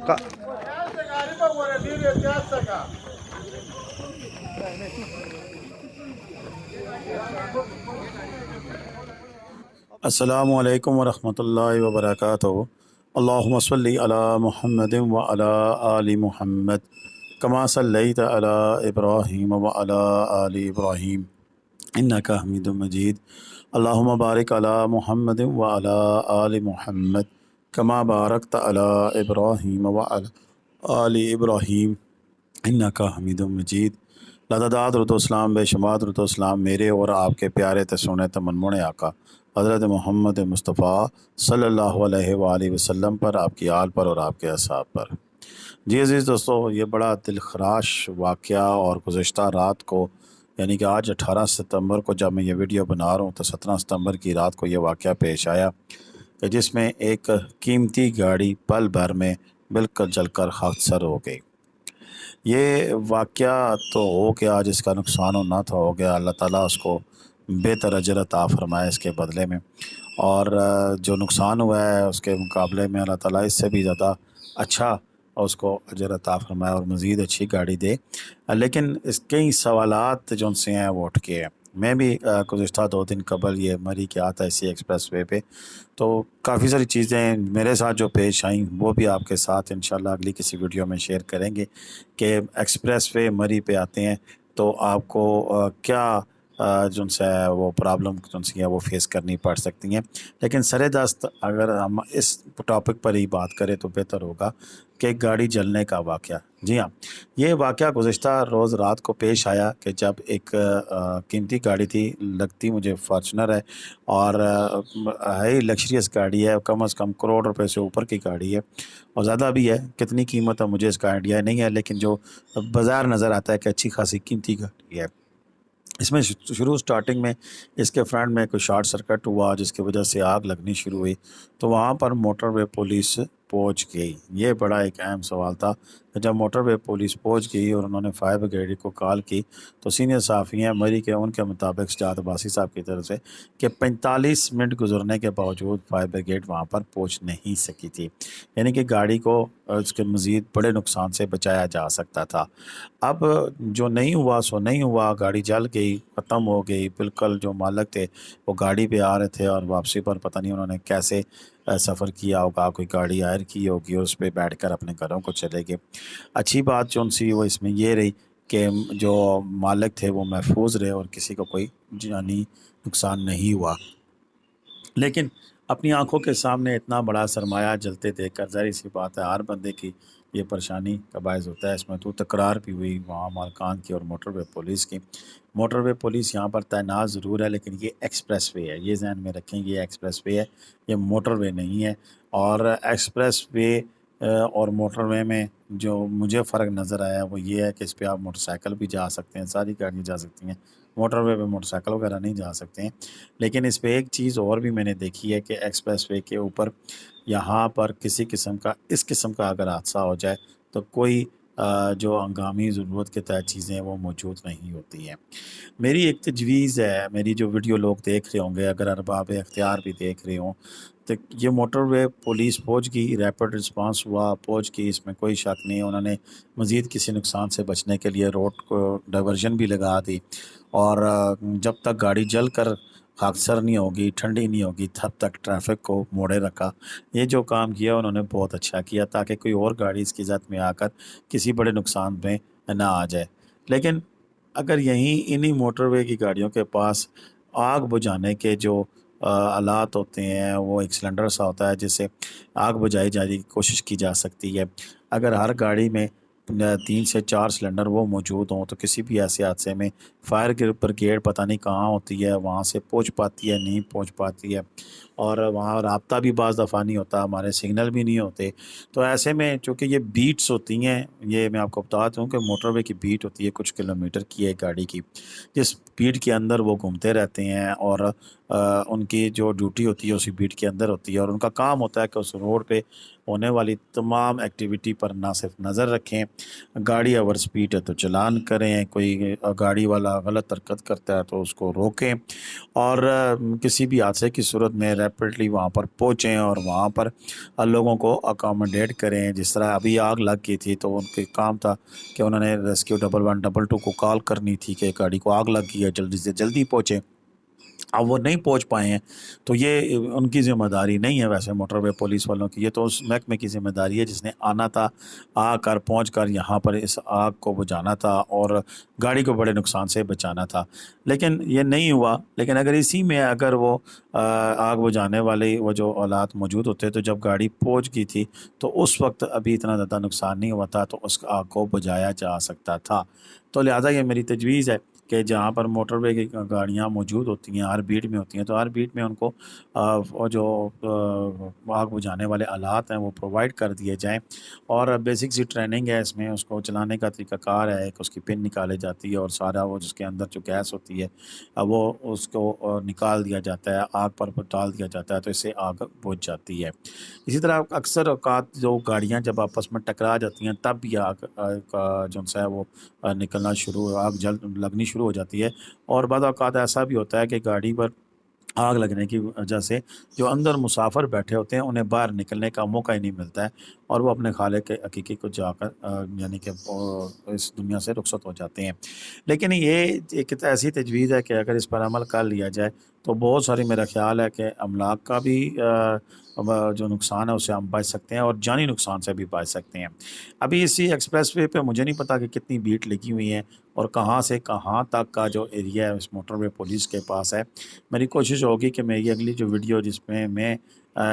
کا- السلام علیکم ورحمۃ اللہ وبرکاتہ۔ اللہم صلی علی محمد وعلی آل محمد کما صلیت علی ابراہیم وعلی آل ابراہیم انک حمید مجید۔ اللہم بارک علی محمد وعلی آل محمد کما بارکت علی ابراہیم وعلی آل ابراہیم انک حمید مجید۔ لداداد درود و اسلام، بے شمار درود و اسلام میرے اور آپ کے پیارے تسونے تمنمونے آقا حضرت محمد مصطفیٰ صلی اللہ علیہ وآلہ وسلم پر، آپ کی آل پر اور آپ کے اصحاب پر۔ جی عزیز دوستو، یہ بڑا دلخراش واقعہ، اور گزشتہ رات کو یعنی کہ آج 18 ستمبر کو جب میں یہ ویڈیو بنا رہا ہوں تو 17 ستمبر کی رات کو یہ واقعہ پیش آیا کہ جس میں ایک قیمتی گاڑی پل بھر میں بالکل جل کر خاکسار ہو گئی۔ یہ واقعہ تو ہو گیا، جس کا نقصان ہونا تھا ہو گیا، اللہ تعالیٰ اس کو بہتر اجر عطا فرمائے اس کے بدلے میں، اور جو نقصان ہوا ہے اس کے مقابلے میں اللہ تعالیٰ اس سے بھی زیادہ اچھا اس کو اجر عطا فرمائے اور مزید اچھی گاڑی دے۔ لیکن اس کئی سوالات جو ان سے ہیں وہ اٹھ کے ہیں۔ میں بھی گزشتہ 2 دن قبل یہ مری کے آتا اسی ایکسپریس وے پہ، تو کافی ساری چیزیں میرے ساتھ جو پیش آئیں وہ بھی آپ کے ساتھ انشاءاللہ اگلی کسی ویڈیو میں شیئر کریں گے کہ ایکسپریس وے مری پہ آتے ہیں تو آپ کو کیا جن سے وہ پرابلم جن سے ہے وہ فیس کرنی پڑ سکتی ہیں۔ لیکن سر دست اگر ہم اس ٹاپک پر ہی بات کریں تو بہتر ہوگا کہ گاڑی جلنے کا واقعہ۔ جی ہاں، یہ واقعہ گزشتہ روز رات کو پیش آیا کہ جب ایک قیمتی گاڑی تھی، لگتی مجھے فارچونر ہے، اور ہے لگژریس گاڑی ہے، کم از کم کروڑ روپے سے اوپر کی گاڑی ہے، اور زیادہ بھی ہے، کتنی قیمت ہے مجھے اس کا آئیڈیا نہیں ہے، لیکن جو بازار نظر آتا ہے کہ اچھی خاصی قیمتی گاڑی ہے۔ اس میں شروع سٹارٹنگ میں اس کے فرنٹ میں کوئی شارٹ سرکٹ ہوا جس کی وجہ سے آگ لگنی شروع ہوئی، تو وہاں پر موٹر وے پولیس پہنچ گئی۔ یہ بڑا ایک اہم سوال تھا کہ جب موٹر وے پولیس پہنچ گئی اور انہوں نے فائر بریگیڈ کو کال کی تو سینئر صحافی ہیں مری کے ان کے مطابق شجاعت عباسی صاحب کی طرف سے کہ 45 منٹ گزرنے کے باوجود فائر بریگیڈ وہاں پر پہنچ نہیں سکی تھی، یعنی کہ گاڑی کو اس کے مزید بڑے نقصان سے بچایا جا سکتا تھا۔ اب جو نہیں ہوا سو نہیں ہوا، گاڑی جل گئی، ختم ہو گئی بالکل۔ جو مالک تھے وہ گاڑی پہ آ رہے تھے اور واپسی پر پتہ نہیں انہوں نے کیسے سفر کیا ہوگا، کوئی گاڑی ہائر کی ہوگی اور اس پہ بیٹھ کر اپنے گھروں کو چلے گئے۔ اچھی بات جو ان سی وہ اس میں یہ رہی کہ جو مالک تھے وہ محفوظ رہے اور کسی کو کوئی جانی نقصان نہیں ہوا۔ لیکن اپنی آنکھوں کے سامنے اتنا بڑا سرمایہ جلتے دیکھ کر ظاہر سی بات ہے ہر بندے کی یہ پریشانی کا باعث ہوتا ہے۔ اس میں تو تکرار بھی ہوئی وہاں مالکان کی اور موٹر وے پولیس کی۔ موٹر وے پولیس یہاں پر تعینات ضرور ہے، لیکن یہ ایکسپریس وے ہے، یہ ذہن میں رکھیں، یہ ایکسپریس وے ہے، یہ موٹر وے نہیں ہے۔ اور ایکسپریس وے اور موٹر وے میں جو مجھے فرق نظر آیا وہ یہ ہے کہ اس پہ آپ موٹر سائیکل بھی جا سکتے ہیں، ساری گاڑیاں جا سکتی ہیں، موٹر وے پہ موٹر سائیکل وغیرہ نہیں جا سکتے ہیں۔ لیکن اس پہ ایک چیز اور بھی میں نے دیکھی ہے کہ ایکسپریس وے کے اوپر یہاں پر کسی قسم کا اس قسم کا اگر حادثہ ہو جائے تو کوئی جو ہنگامی ضرورت کے تحت چیزیں وہ موجود نہیں ہوتی ہیں۔ میری ایک تجویز ہے، میری جو ویڈیو لوگ دیکھ رہے ہوں گے، اگر ارباب اختیار بھی دیکھ رہے ہوں، تو یہ موٹر وے پولیس پہنچ گئی، ریپڈ رسپانس ہوا، پہنچ گئی، اس میں کوئی شک نہیں۔ انہوں نے مزید کسی نقصان سے بچنے کے لیے روڈ کو ڈائیورژن بھی لگا دی، اور جب تک گاڑی جل کر خاکسار نہیں ہوگی، ٹھنڈی نہیں ہوگی، تب تک ٹریفک کو موڑے رکھا۔ یہ جو کام کیا انہوں نے بہت اچھا کیا تاکہ کوئی اور گاڑی اس کی زد میں آ کر کسی بڑے نقصان میں نہ آ جائے۔ لیکن اگر یہیں انہی موٹر وے کی گاڑیوں کے پاس آگ بجھانے کے جو آلات ہوتے ہیں، وہ ایک سلنڈر سا ہوتا ہے جس سے آگ بجھائی جانے کی کوشش کی جا سکتی ہے، اگر ہر گاڑی میں 3 سے 4 سلنڈر وہ موجود ہوں تو کسی بھی ایسے حادثے میں فائر بریگیڈ پتہ نہیں کہاں ہوتی ہے، وہاں سے پہنچ پاتی ہے نہیں پہنچ پاتی ہے، اور وہاں رابطہ بھی بعض دفعہ نہیں ہوتا، ہمارے سگنل بھی نہیں ہوتے۔ تو ایسے میں چونکہ یہ بیٹس ہوتی ہیں، یہ میں آپ کو بتا دوں کہ موٹر وے کی بیٹ ہوتی ہے کچھ کلومیٹر کی ہے گاڑی کی، جس بیٹ کے اندر وہ گھومتے رہتے ہیں، اور ان کی جو ڈیوٹی ہوتی ہے اسی بیٹ کے اندر ہوتی ہے، اور ان کا کام ہوتا ہے کہ اس روڈ پہ ہونے والی تمام ایکٹیویٹی پر نہ صرف نظر رکھیں گاڑی اوور سپیڈ ہے تو چلان کریں، کوئی گاڑی والا غلط حرکت کرتا ہے تو اس کو روکیں، اور کسی بھی حادثے کی صورت میں ریپڈلی وہاں پر پہنچیں اور وہاں پر لوگوں کو اکاموڈیٹ کریں۔ جس طرح ابھی آگ لگ گئی تھی تو ان کے کام تھا کہ انہوں نے ریسکیو 112 کو کال کرنی تھی کہ گاڑی کو آگ لگ گئی ہے، جلدی سے جلدی پہنچیں۔ اب وہ نہیں پہنچ پائے ہیں تو یہ ان کی ذمہ داری نہیں ہے ویسے موٹر وے پولیس والوں کی، یہ تو اس محکمے کی ذمہ داری ہے جس نے آنا تھا، آ کر پہنچ کر یہاں پر اس آگ کو بجھانا تھا اور گاڑی کو بڑے نقصان سے بچانا تھا، لیکن یہ نہیں ہوا۔ لیکن اگر اسی میں اگر وہ آگ بجھانے والے وہ جو آلات موجود ہوتے تو جب گاڑی پہنچ گئی تھی تو اس وقت ابھی اتنا زیادہ نقصان نہیں ہوا تھا، تو اس آگ کو بجھایا جا سکتا تھا۔ تو لہٰذا یہ میری تجویز ہے کہ جہاں پر موٹر وے کی گاڑیاں موجود ہوتی ہیں، ہر بیٹ میں ہوتی ہیں، تو ہر بیٹ میں ان کو وہ جو آگ بجھانے والے آلات ہیں وہ پرووائڈ کر دیے جائیں، اور بیسک سی ٹریننگ ہے اس میں، اس کو چلانے کا طریقہ کار ہے، ایک اس کی پن نکالے جاتی ہے اور سارا وہ جس کے اندر جو گیس ہوتی ہے وہ اس کو نکال دیا جاتا ہے، آگ پر ڈال دیا جاتا ہے، تو اس سے آگ بجھ جاتی ہے۔ اسی طرح اکثر اوقات جو گاڑیاں جب آپس میں ٹکرا جاتی ہیں تب بھی آگ کا جو ہے وہ نکلنا آگ جلد لگنی شروع ہو جاتی ہے، اور بعض اوقات ایسا بھی ہوتا ہے کہ گاڑی پر آگ لگنے کی وجہ سے جو اندر مسافر بیٹھے ہوتے ہیں انہیں باہر نکلنے کا موقع ہی نہیں ملتا ہے، اور وہ اپنے خالق کے حقیقی کو جا کر یعنی کہ اس دنیا سے رخصت ہو جاتے ہیں۔ لیکن یہ ایک ایسی تجویز ہے کہ اگر اس پر عمل کر لیا جائے تو بہت ساری میرا خیال ہے کہ املاک کا بھی جو نقصان ہے اسے ہم بچ سکتے ہیں اور جانی نقصان سے بھی بچ سکتے ہیں۔ ابھی اسی ایکسپریس وے پہ مجھے نہیں پتا کہ کتنی بیٹ لگی ہوئی ہیں اور کہاں سے کہاں تک کا جو ایریا ہے اس موٹر وے پولیس کے پاس ہے۔ میری کوشش ہوگی کہ میری اگلی جو ویڈیو جس میں میں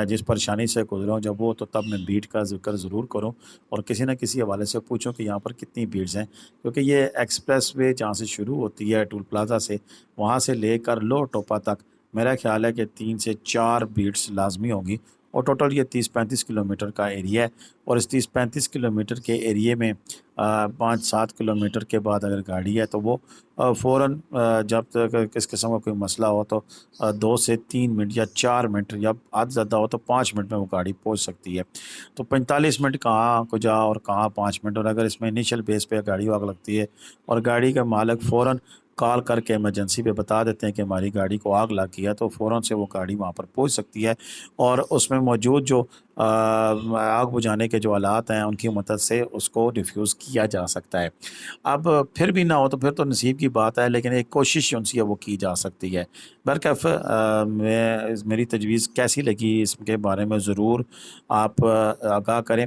جس پریشانی سے گزرا ہوں جب وہ تو تب میں بیٹ کا ذکر ضرور کروں اور کسی نہ کسی حوالے سے پوچھوں کہ یہاں پر کتنی بیٹس ہیں، کیونکہ یہ ایکسپریس وے جہاں سے شروع ہوتی ہے ٹول پلازا سے وہاں سے لے کر لو ٹوپا تک میرا خیال ہے کہ 3 سے 4 بیٹس لازمی ہوگی، اور ٹوٹل یہ 30-35 کلومیٹر کا ایریا ہے، اور اس 30-35 کلومیٹر کے ایریے میں 5-7 کلومیٹر کے بعد اگر گاڑی ہے تو وہ فوراً جب تک کس قسم کا کوئی مسئلہ ہو تو 2 سے 3 منٹ یا 4 منٹ یا حد زیادہ ہو تو 5 منٹ میں وہ گاڑی پہنچ سکتی ہے۔ تو 45 منٹ کہاں کو جا اور کہاں 5 منٹ، اور اگر اس میں انیشل بیس پہ گاڑی آگ لگتی ہے اور گاڑی کا مالک فوراً کال کر کے ایمرجنسی پہ بتا دیتے ہیں کہ ہماری گاڑی کو آگ لگ گئی ہے تو فوراً سے وہ گاڑی وہاں پر پہنچ سکتی ہے، اور اس میں موجود جو آگ بجھانے کے جو آلات ہیں ان کی مدد سے اس کو ڈیفیوز کیا جا سکتا ہے۔ اب پھر بھی نہ ہو تو پھر تو نصیب کی بات ہے، لیکن ایک کوشش ان سے وہ کی جا سکتی ہے۔ برکیف میری تجویز کیسی لگی اس کے بارے میں ضرور آپ آگاہ کریں۔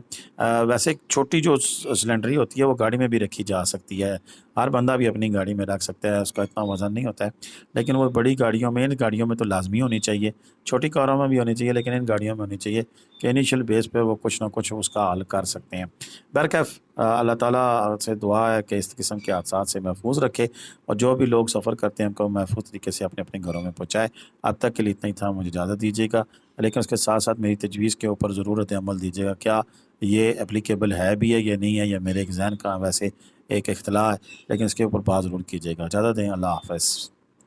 ویسے ایک چھوٹی جو سلنڈری ہوتی ہے وہ گاڑی میں بھی رکھی جا سکتی ہے، ہر بندہ بھی اپنی گاڑی میں رکھ سکتا ہے، اس کا اتنا وزن نہیں ہوتا ہے، لیکن وہ بڑی گاڑیوں میں ان گاڑیوں میں تو لازمی ہونی چاہیے، چھوٹی کاروں میں بھی ہونی چاہیے، لیکن ان گاڑیوں میں ہونی چاہیے کہ انیشل بیس پہ وہ کچھ نہ کچھ اس کا حل کر سکتے ہیں۔ بہرکیف اللہ تعالیٰ سے دعا ہے کہ اس قسم کے حادثات سے محفوظ رکھے، اور جو بھی لوگ سفر کرتے ہیں ان کو محفوظ طریقے سے اپنے اپنے گھروں میں پہنچائے۔ اب تک کے لیے اتنا ہی تھا، مجھے اجازت دیجیے گا، لیکن اس کے ساتھ ساتھ میری تجویز کے اوپر ضرورت عمل دیجیے گا، کیا یہ اپلیکیبل ہے بھی ہے یا نہیں ہے، یا میرے ایک ذہن کا ویسے ایک اختلاع ہے، لیکن اس کے اوپر بات ضرور کیجیے گا۔ اجازت دیں، اللہ حافظ۔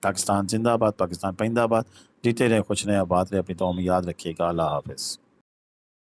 پاکستان زندہ باد، پاکستان پائندہ باد، جیتے رہے، خوش رہیں، آباد رہے، اپنی دعاؤں میں یاد رکھیے گا۔ اللہ حافظ۔